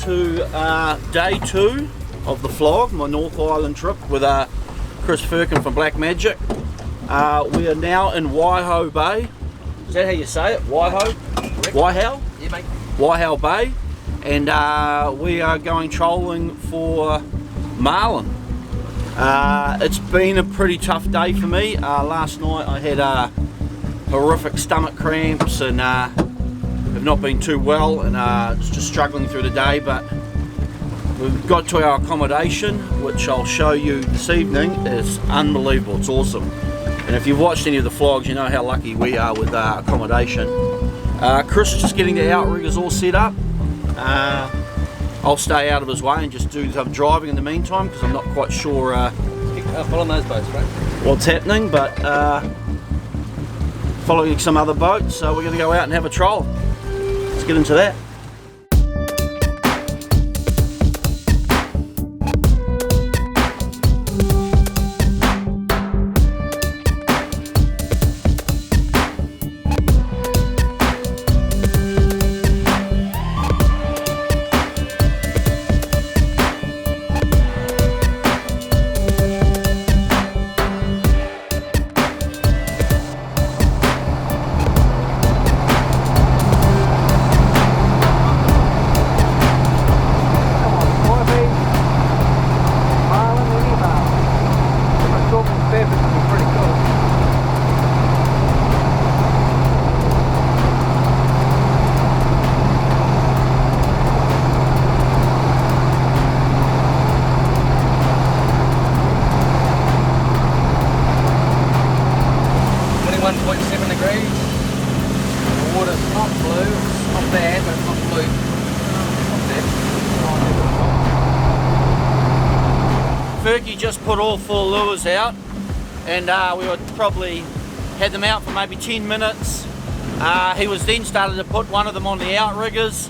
to day 2 of the Flog, my North Island trip with Chris Firkin from Black Magic. We are now in Waihau Bay. Is that how you say it? Waihau? Waihau? Yeah, mate. Waihau Bay. And we are going trolling for Marlin. It's been a pretty tough day for me. Last night I had horrific stomach cramps and have not been too well, and just struggling through the day, but we've got to our accommodation, which I'll show you this evening. It's unbelievable, it's awesome. And if you've watched any of the vlogs, you know how lucky we are with accommodation. Chris is just getting the outriggers all set up. I'll stay out of his way and just do some driving in the meantime, because I'm not quite sure Following those boats, right? what's happening, but following some other boats, so we're going to go out and have a troll. Let's get into that. Fergie just put all 4 lures out, and we would probably had them out for maybe 10 minutes. He was then started to put one of them on the outriggers,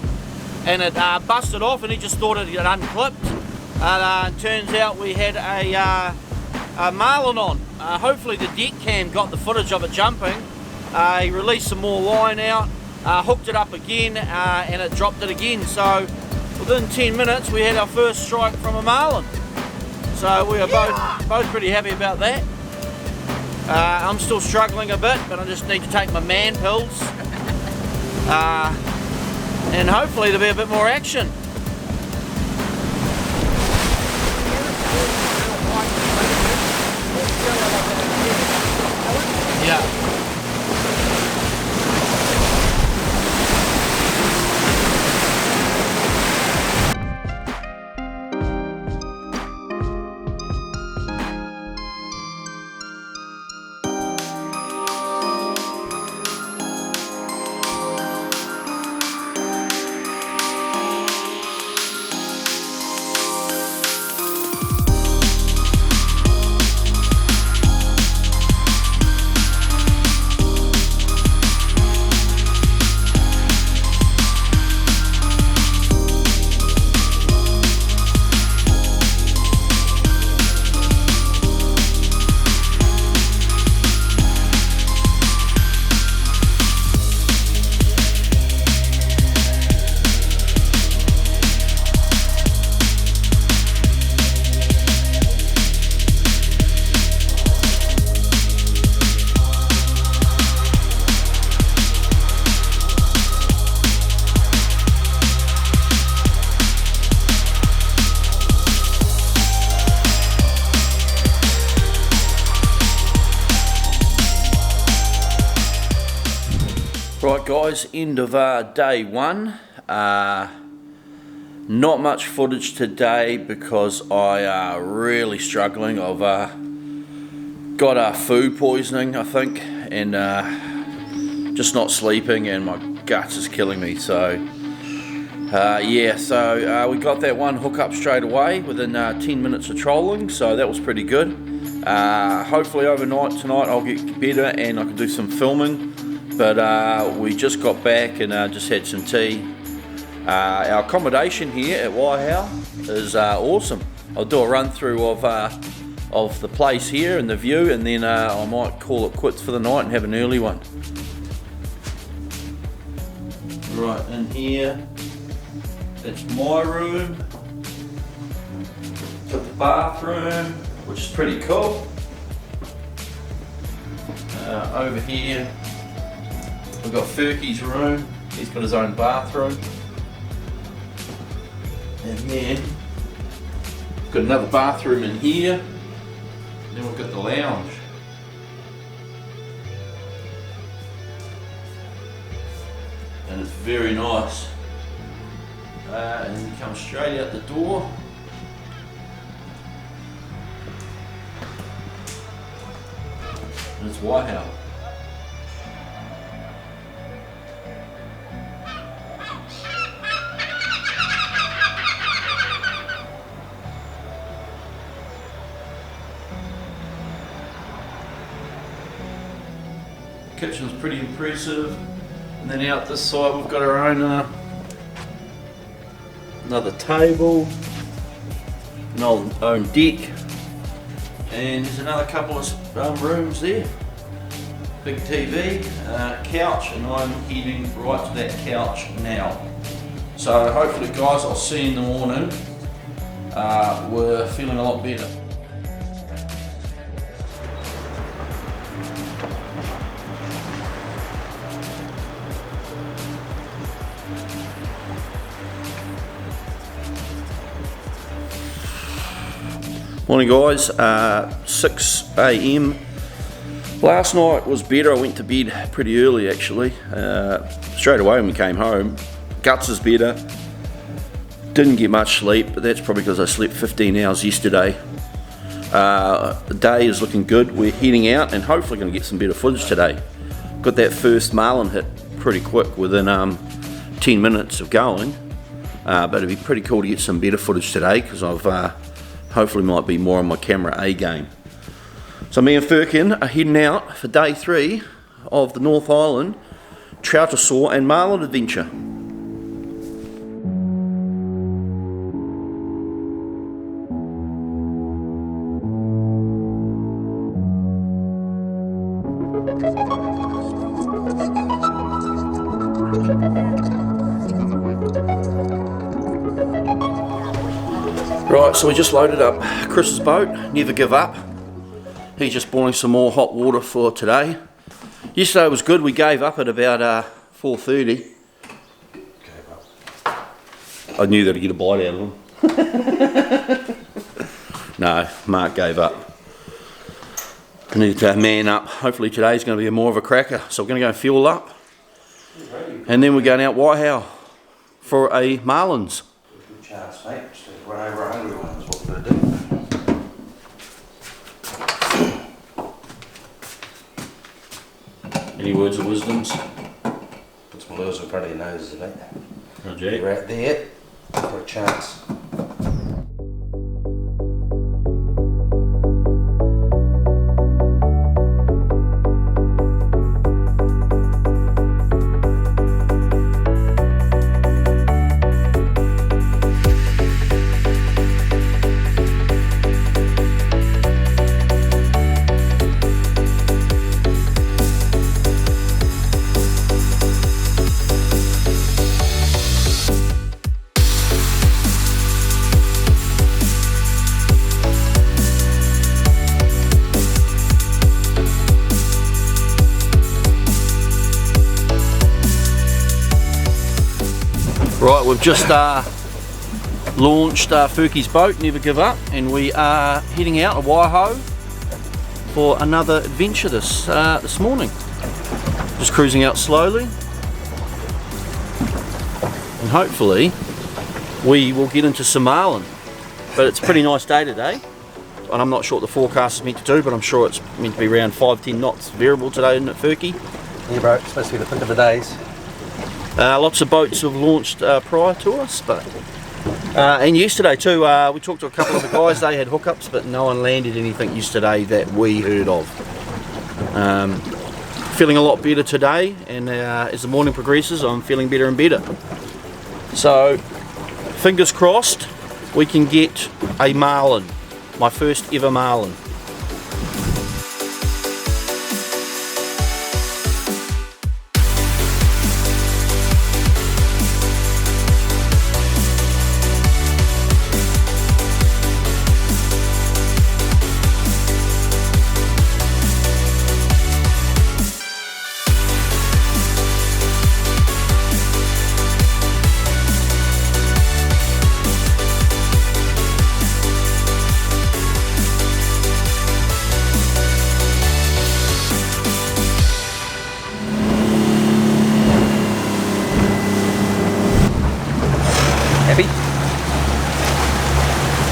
and it busted off, and he just thought it had unclipped. Turns out we had a Marlin on. Hopefully the deck cam got the footage of it jumping. He released some more line out, hooked it up again, and it dropped it again. So within 10 minutes we had our first strike from a Marlin. So we are both pretty happy about that. I'm still struggling a bit, but I just need to take my man pills. And hopefully there'll be a bit more action. Yeah. Right guys, end of day 1. Not much footage today because I really struggling. I've got food poisoning, I think, and just not sleeping, and my guts is killing me. So yeah, so we got that one hook up straight away within 10 minutes of trolling, so that was pretty good. Hopefully overnight tonight I'll get better and I can do some filming. But we just got back and just had some tea. Our accommodation here at Waihau is awesome. I'll do a run through of the place here and the view, and then I might call it quits for the night and have an early one. Right, in here That's my room. Got the bathroom, which is pretty cool. Over here, we've got Ferkie's room. He's got his own bathroom. And then, we've got another bathroom in here. And then we've got the lounge. And it's very nice. And you come straight out the door. And it's Waihau. Kitchen's pretty impressive. And then out this side we've got our own another table, an own deck, and there's another couple of rooms there. Big TV, couch, and I'm heading right to that couch now. So hopefully guys, I'll see you in the morning. We're feeling a lot better. Morning guys, 6 AM. Last night was better. I went to bed pretty early actually. Straight away when we came home. Guts is better. Didn't get much sleep, but that's probably because I slept 15 hours yesterday. The day is looking good. We're heading out and hopefully going to get some better footage today. Got that first Marlin hit pretty quick within 10 minutes of going. But it'd be pretty cool to get some better footage today because I've hopefully might be more on my camera A game. So me and Firkin are heading out for day 3 of the North Island Trouter Saw and Marlin adventure. Right, so we just loaded up Chris's boat, Never Give Up. He's just boiling some more hot water for today. Yesterday was good, we gave up at about 4:30. Gave up. I knew that I'd get a bite out of him. No, Mark gave up. I need to man up. Hopefully today's going to be more of a cracker. So we're going to go fuel up. And then we're going out Waihau for a Marlin's. Good chance, mate. Just run over a hungry one, that's what we're going to do. Any words of wisdoms? Put some lures in front of your nose, mate. Roger. Right there, for a chance. Right, we've just launched Ferkie's boat, Never Give Up, and we are heading out of Waihau for another adventure this morning. Just cruising out slowly, and hopefully we will get into some Marlin. But it's a pretty nice day today, and I'm not sure what the forecast is meant to do, but I'm sure it's meant to be around 5-10 knots variable today, isn't it, Ferkie? Yeah, bro, it's supposed to be the pick of the days. Lots of boats have launched prior to us, but and yesterday too, we talked to a couple of the guys. They had hookups, but no one landed anything yesterday that we heard of. Feeling a lot better today, and as the morning progresses, I'm feeling better and better. So, fingers crossed, we can get a Marlin, my first ever Marlin.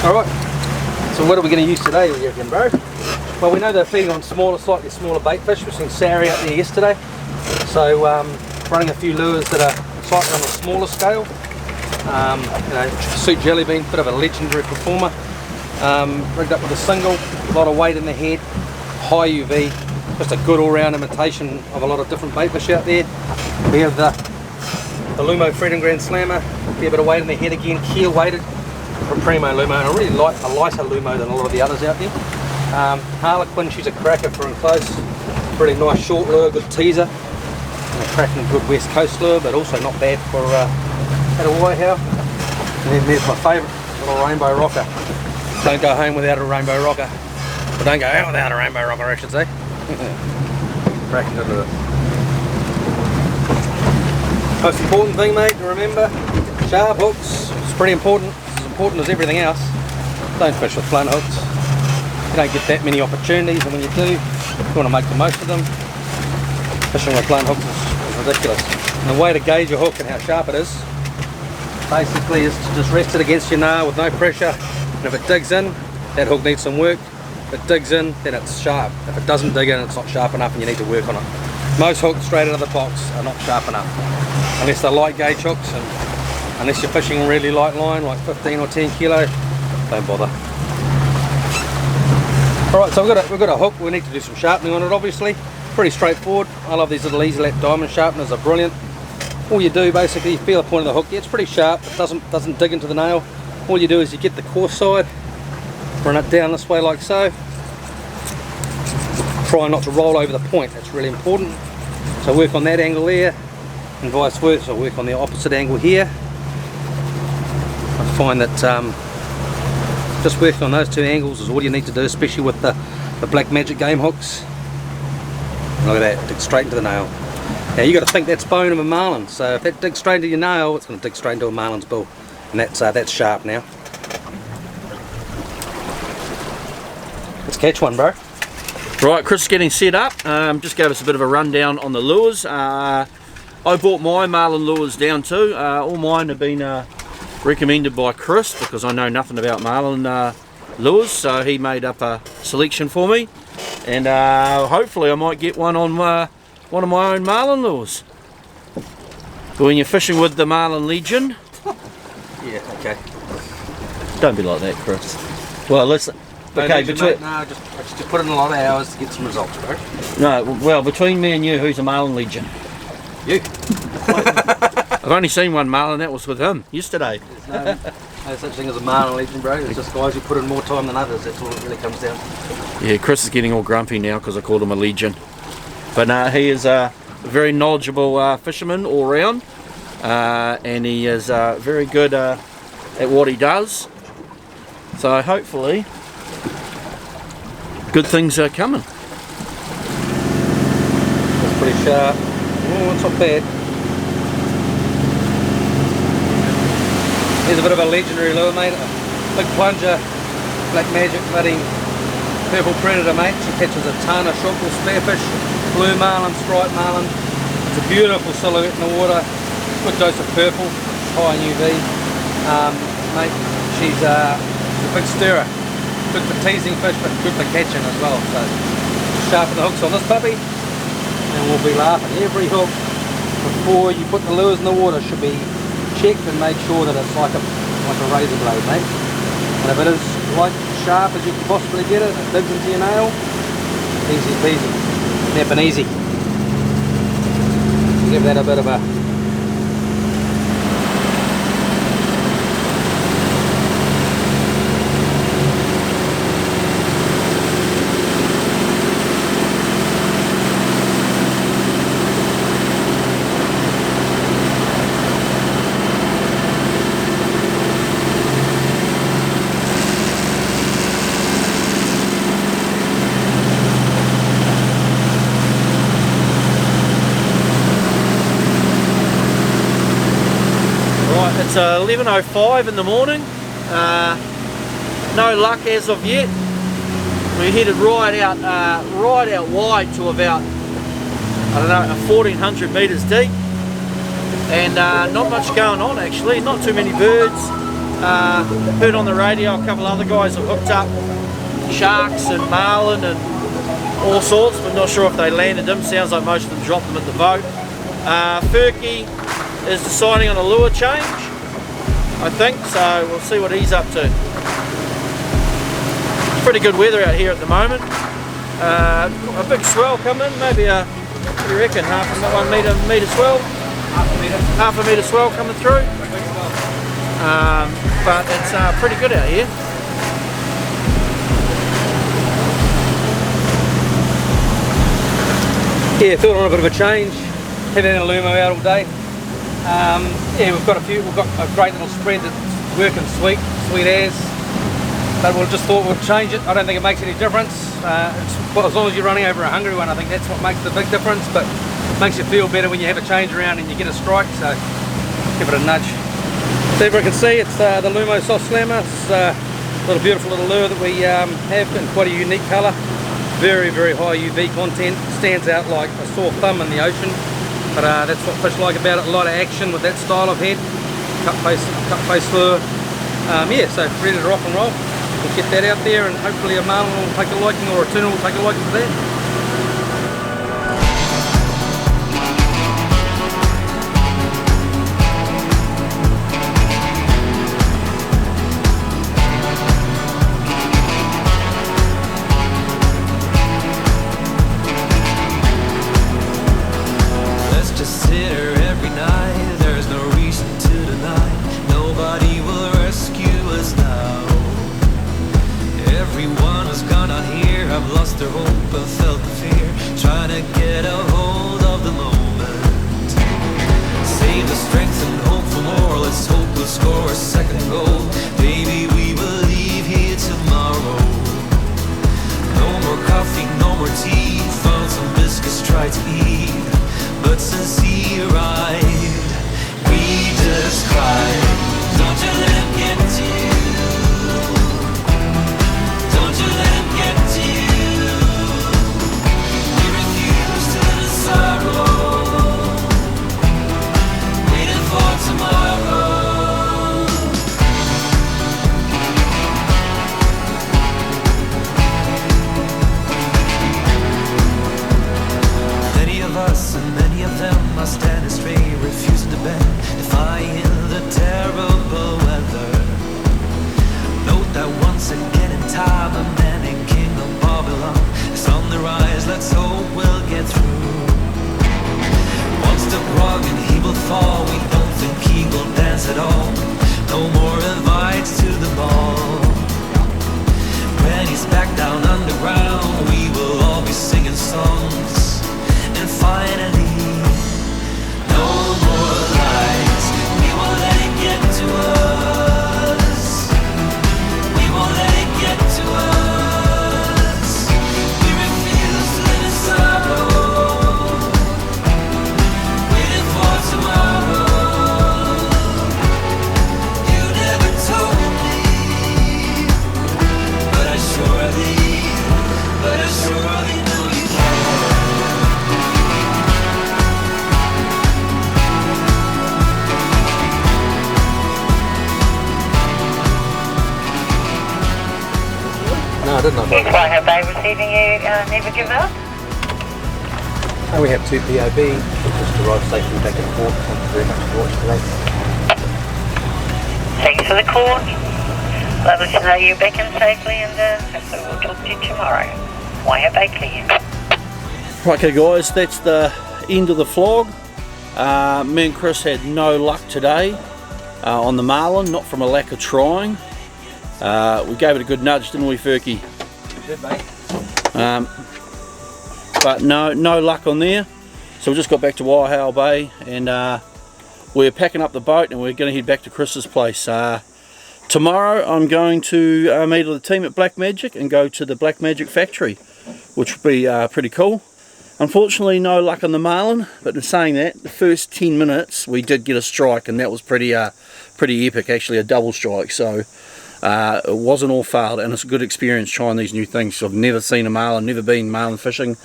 Alright, so what are we going to use today, you reckon, bro? Well, we know they're feeding on slightly smaller bait fish. We've seen Sari out there yesterday. So, running a few lures that are slightly on a smaller scale. You know, Suit Jellybean, bit of a legendary performer. Rigged up with a single, a lot of weight in the head, high UV, just a good all-round imitation of a lot of different bait fish out there. We have the Lumo Freedom Grand Slammer, a bit of weight in the head again, keel weighted from Primo Lumo, and I really like a lighter Lumo than a lot of the others out there. Harlequin, she's a cracker for in close, really nice short lure, good teaser, and a cracking good West Coast lure, but also not bad for at a Waihau. And then there's my favourite, little rainbow rocker. Don't go home without a rainbow rocker. Or don't go out without a rainbow rocker, I should say. Cracking good lure. Most important thing, mate, to remember, sharp hooks. It's pretty important. It's as important as everything else. Don't fish with blunt hooks. You don't get that many opportunities, and when you do, you want to make the most of them. Fishing with blunt hooks is ridiculous. And the way to gauge a hook and how sharp it is, basically, is to just rest it against your nail with no pressure. And if it digs in, that hook needs some work. If it digs in, then it's sharp. If it doesn't dig in, it's not sharp enough, and you need to work on it. Most hooks straight out of the box are not sharp enough, unless they're light gauge hooks, and unless you're fishing a really light line, like 15 or 10 kilo, don't bother. Alright, so we've got a hook. We need to do some sharpening on it, obviously. Pretty straightforward. I love these little Easy Lap diamond sharpeners, they're brilliant. All you do, basically, you feel the point of the hook. Yeah, it's pretty sharp, it doesn't dig into the nail. All you do is you get the coarse side, run it down this way like so. Try not to roll over the point, that's really important. So work on that angle there, and vice versa, work on the opposite angle here. I find that just working on those two angles is all you need to do, especially with the Black Magic game hooks. Look at that, dig straight into the nail. Now you got to think that's bone of a marlin, so if that digs straight into your nail, it's going to dig straight into a marlin's bill, and that's sharp now. Let's catch one, bro. Right, Chris is getting set up. Just gave us a bit of a rundown on the lures. I bought my marlin lures down too. All mine have been recommended by Chris because I know nothing about marlin lures, so he made up a selection for me, and hopefully I might get one on one of my own marlin lures. But when you're fishing with the Marlin Legion, yeah, okay. Don't be like that, Chris. Well, listen. Okay, between no, just put in a lot of hours to get some results, bro. No, well, between me and you, who's a Marlin Legion? You. I've only seen one marlin, that was with him yesterday. There's no such thing as a Marlin Legion, bro. It's just guys who put in more time than others. That's all it really comes down to. Yeah, Chris is getting all grumpy now because I called him a Legion. But he is a very knowledgeable fisherman all round, and he is very good at what he does. So hopefully, good things are coming. That's pretty sharp. Oh, it's not bad. Here's a bit of a legendary lure, mate. A big plunger, Black Magic, bloody purple predator, mate. She catches a ton of shortbill spearfish, blue marlin, striped marlin. It's a beautiful silhouette in the water. Good dose of purple, high in UV. Mate, she's a big stirrer. Good for teasing fish, but good for catching as well. So sharpen the hooks on this puppy, and we'll be laughing. Every hook before you put the lures in the water should be checked and make sure that it's like a razor blade, mate. And if it is like sharp as you can possibly get it, it digs into your nail, easy peasy, nip and easy. Give that a bit of a It's 11:05 in the morning. No luck as of yet. We headed right out wide to about, I don't know, 1,400 metres deep, and not much going on actually. Not too many birds. Heard on the radio a couple other guys have hooked up sharks and marlin and all sorts, but not sure if they landed them. Sounds like most of them dropped them at the boat. Furky is deciding on a lure change, I think, so we'll see what he's up to. Pretty good weather out here at the moment. A big swell coming, maybe a, what do you reckon, one metre swell? Half a metre swell coming through. But it's pretty good out here. Yeah, thought on a bit of a change. Haven't had a Lumo out all day. Yeah, we've got a great little spread that's working sweet as. But we just thought we'd change it. I don't think it makes any difference. Well, as long as you're running over a hungry one, I think that's what makes the big difference. But it makes you feel better when you have a change around and you get a strike. So give it a nudge. So everyone can see it's the Lumo Soft Slammer. It's a little beautiful little lure that we have in quite a unique colour. Very, very high UV content. Stands out like a sore thumb in the ocean. But that's what fish like about it. A lot of action with that style of head. Cut face lure. Yeah, so ready to rock and roll. We'll get that out there and hopefully a marlin will take a liking or a tuna will take a liking to that. Their hope and felt the fear, trying to get a hold of the moment. Save the strength and hope for more. Let's hope we'll score a second goal. Baby, we will leave here tomorrow. No more coffee, no more tea. Found some biscuits, tried to eat, but since he arrived, we just cried. Don't you let him get to you. Don't you let him get to you. Stand astray, refusing to bend, defying the terrible weather. Note that once again in time, a man in King of Babylon is on the rise. Let's hope we'll get through. One step wrong and he will fall. We don't think he will dance at all. No more invites to the ball. When he's back down underground, we will all be singing songs. And finally, no more lies. We won't let it get to us. We won't let it get to us. We refuse to live in sorrow, waiting for tomorrow. You never told me, but I surely know you can. No, I didn't know. Yes, Waihau Bay receiving you, never give up. And we have 2 POB, just arrived safely back in port. Thank you very much for watching today. Thanks for the call. Lovely to know you're back in safely, and hopefully we'll talk to you tomorrow. Waihau Bay clear. Right, okay guys, that's the end of the flog. Me and Chris had no luck today on the marlin, not from a lack of trying. We gave it a good nudge, didn't we, Furky? Did, mate. But no luck on there. So we just got back to Waihau Bay and we're packing up the boat and we're going to head back to Chris's place. Tomorrow I'm going to meet the team at Black Magic and go to the Black Magic factory, which will be pretty cool. Unfortunately no luck on the marlin, but in saying that, the first 10 minutes we did get a strike and that was pretty epic, actually a double strike. So it wasn't all failed, and it's a good experience trying these new things. I've never seen a marlin, never been marlin fishing,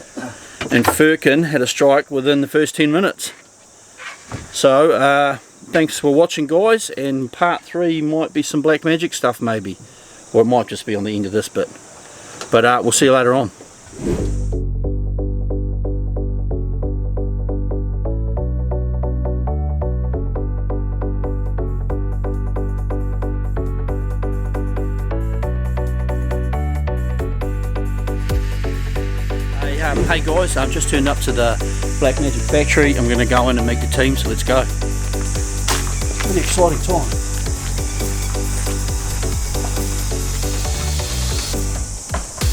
and Firkin had a strike within the first 10 minutes. So thanks for watching, guys, and part 3 might be some black magic stuff maybe, or it might just be on the end of this bit, but we'll see you later on. Hey guys, I've just turned up to the Black Magic factory. I'm going to go in and meet the team, so let's go. Pretty exciting time.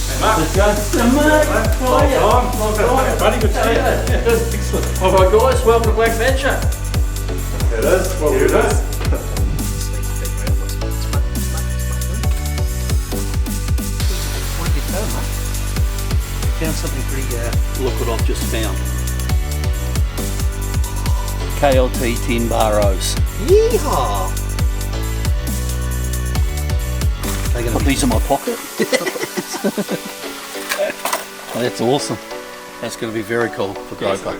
Hey Mark. Let's go. Hey Mark, how are you? Buddy, good to see you. Yeah, good. Excellent. Alright guys, welcome to Black Magic. It is. Well, it is. What did you tell mate? Found something pretty Look what I've just found. KLT 10 barrows. Yeehaw! Put these in my pocket. Oh, that's awesome. That's going to be very cool for GoPro.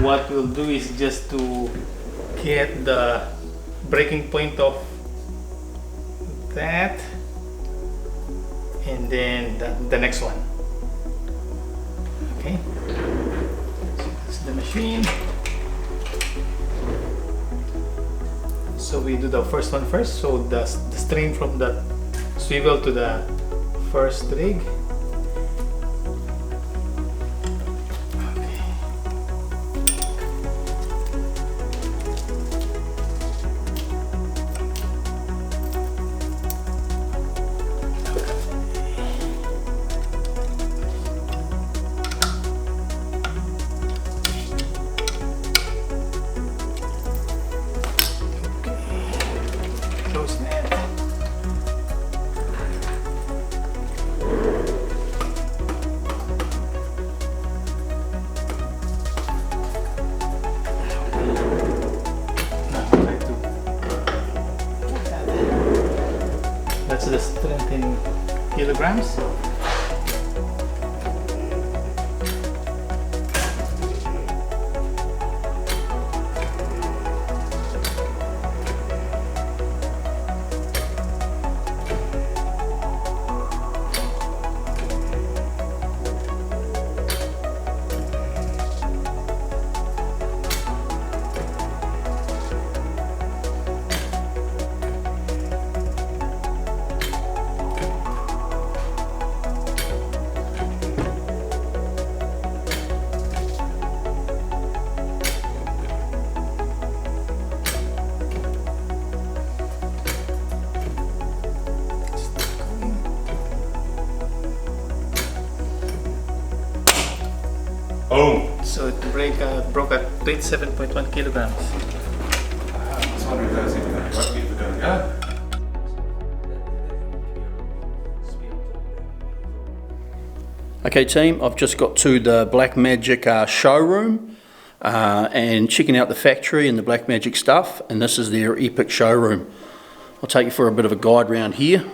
What we'll do is just to get the breaking point of that, and then the next one. Okay, so that's the machine. So we do the first one first. So the string from the swivel to the first rig. Close that. That's the strength in kilograms. broke at 27.1 kilograms. It's 100,000 rugby if we're going to go. Okay team, I've just got to the Black Magic showroom and checking out the factory and the Black Magic stuff, and this is their epic showroom. I'll take you for a bit of a guide round here.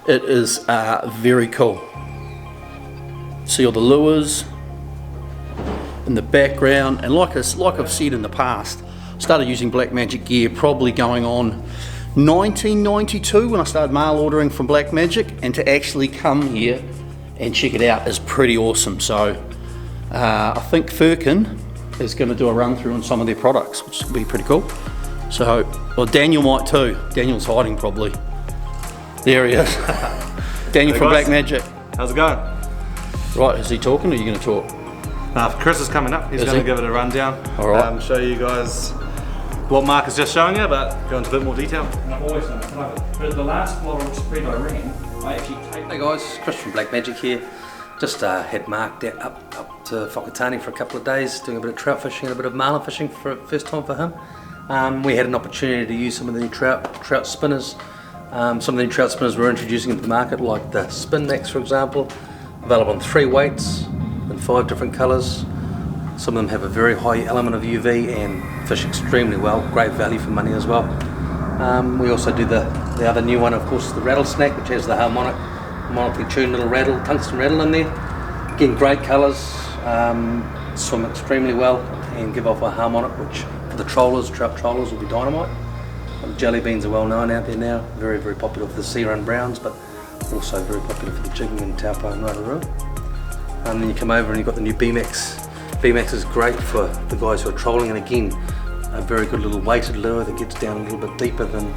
It is very cool. See all the lures in the background, and like I've said in the past, I started using Black Magic gear probably going on 1992 when I started mail ordering from Black Magic, and to actually come here and check it out is pretty awesome. So I think Firkin is going to do a run through on some of their products, which will be pretty cool. So, well, Daniel might too. Daniel's hiding probably. There he is. Daniel Hey from guys. Black Magic. How's it going? Right, is he talking or are you going to talk? Chris is coming up. He's Is going to he? give it a rundown. All right. Show you guys what Mark has just shown you, but go into a bit more detail. And I've always done it. But the last bottle of spread I ran, I actually taped. Hey guys, Chris from Black Magic here. Just had Mark up to Whakatane for a couple of days, doing a bit of trout fishing and a bit of marlin fishing for first time for him. We had an opportunity to use some of the new trout spinners. Some of the new trout spinners we're introducing into the market, like the Spin Max for example, available in 3 weights in 5 different colours. Some of them have a very high element of UV and fish extremely well, great value for money as well. We also do the other new one, of course, the rattlesnake, which has the harmonically tuned little rattle, tungsten rattle in there. Again, great colours, swim extremely well and give off a harmonic, which for the trollers, trout trollers, will be dynamite. The jelly beans are well known out there now, very, very popular for the sea run browns, but also very popular for the jigging and taupo and rotorua. And then you come over and you've got the new B-Max. B-Max is great for the guys who are trolling, and again, a very good little weighted lure that gets down a little bit deeper than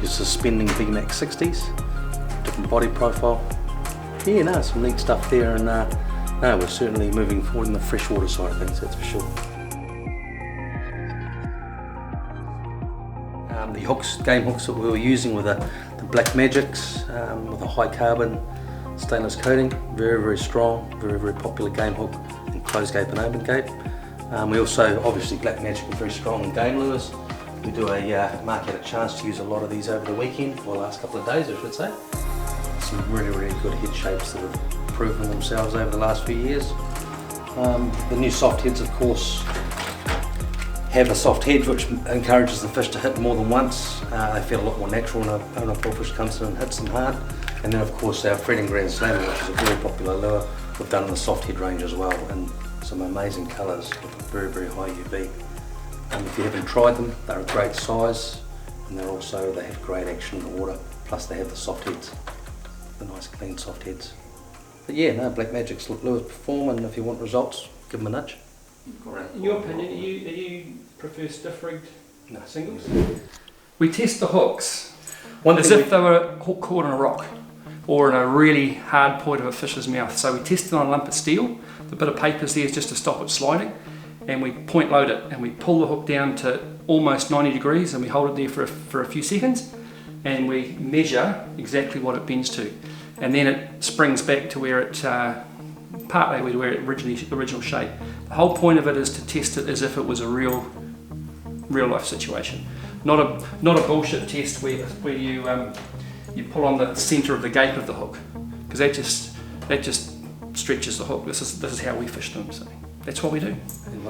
your suspending B-Max 60s. Different body profile. Yeah, no, some neat stuff there, and no, we're certainly moving forward in the freshwater side of things, that's for sure. The hooks, game hooks that we were using were the Black Magics with a high carbon stainless coating, very, very strong, very, very popular game hook in closed gape and open gape. We also, obviously Black Magic are very strong in game lures. We do Mark had a chance to use a lot of these over the weekend, or the last couple of days I should say. Some really, really good head shapes that have proven themselves over the last few years. The new soft heads, of course, have a soft head which encourages the fish to hit more than once. They feel a lot more natural when a bullfish comes in and hits them hard. And then of course our Fretting Grand Slammer, which is a very popular lure, we've done in the soft head range as well, in some amazing colours with very, very high UV. If you haven't tried them, they're a great size, and they have great action in the water, plus they have the soft heads, the nice clean soft heads. But yeah, no, Black Magic's lures perform, and if you want results, give them a nudge. In your opinion, do you prefer stiff rigged No. singles? We test the hooks One as thing if they were hook caught in a rock or in a really hard point of a fish's mouth. So we test it on a lump of steel. The bit of paper's there is just to stop it sliding, and we point load it and we pull the hook down to almost 90 degrees and we hold it there for a few seconds, and we measure exactly what it bends to, and then it springs back to where it partly where it original shape. The whole point of it is to test it as if it was a real life situation, not a bullshit test where you pull on the centre of the gape of the hook, because that just stretches the hook. This is how we fish them, so that's what we do. And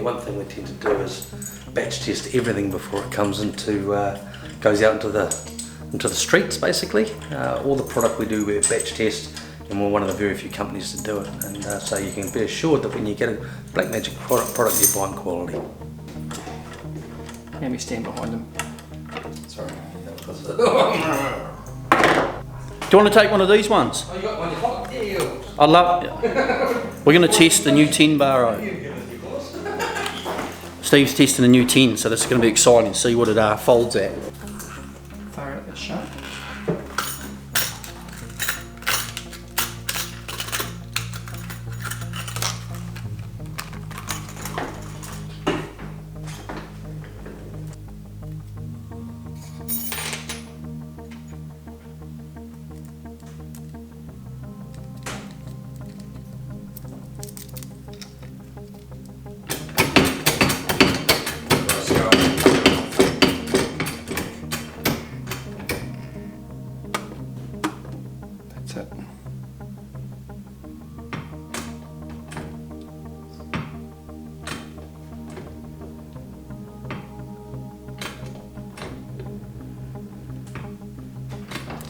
one thing we tend to do is batch test everything before it comes goes out into the streets basically. All the product we do, we batch test, and we're one of the very few companies to do it. And so you can be assured that when you get a Black Magic product you're buying quality. And we stand behind them. Sorry. Do you want to take one of these ones? Oh, you got one in your pocket? Yeah. I love it. We're going to test the new 10 baro. Steve's testing a new 10, so this is going to be exciting to see what it folds at. Fire out the shark. That's it.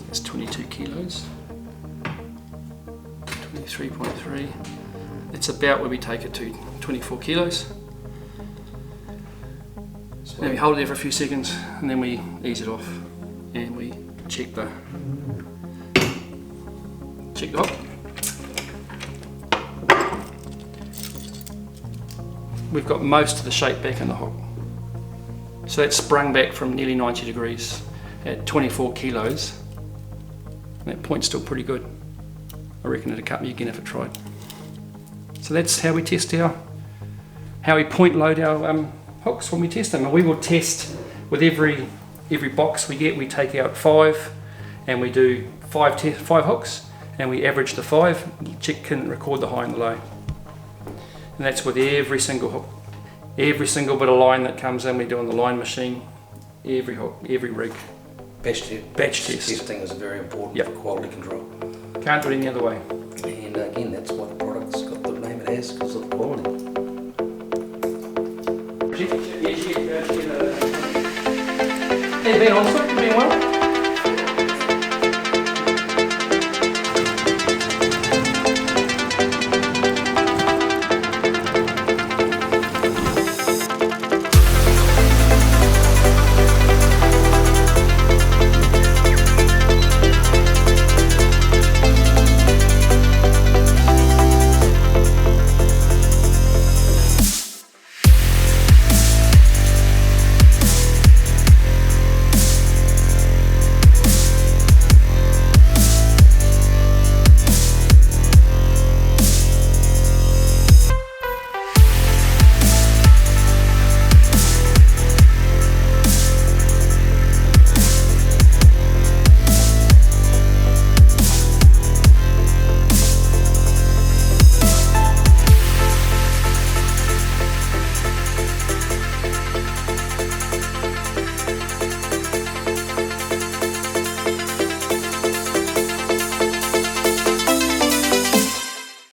It's 22 kilos. 23.3. It's about where we take it to, 24 kilos. Then we hold it there for a few seconds and then we ease it off and we check the hook. We've got most of the shape back in the hook. So that's sprung back from nearly 90 degrees at 24 kilos. That point's still pretty good. I reckon it'd cut me again if it tried. So that's how we test how we point load our hooks when we test them. And we will test with every box we get. We take out 5 and we do 5 hooks and we average the 5. Check and record the high and the low. And that's with every single hook. Every single bit of line that comes in we do on the line machine. Every hook, every rig. Batch test. Testing is very important for quality control. Can't do it any other way. And again, that's why the product's got the name it has, because of the quality. Hey, been on, been well?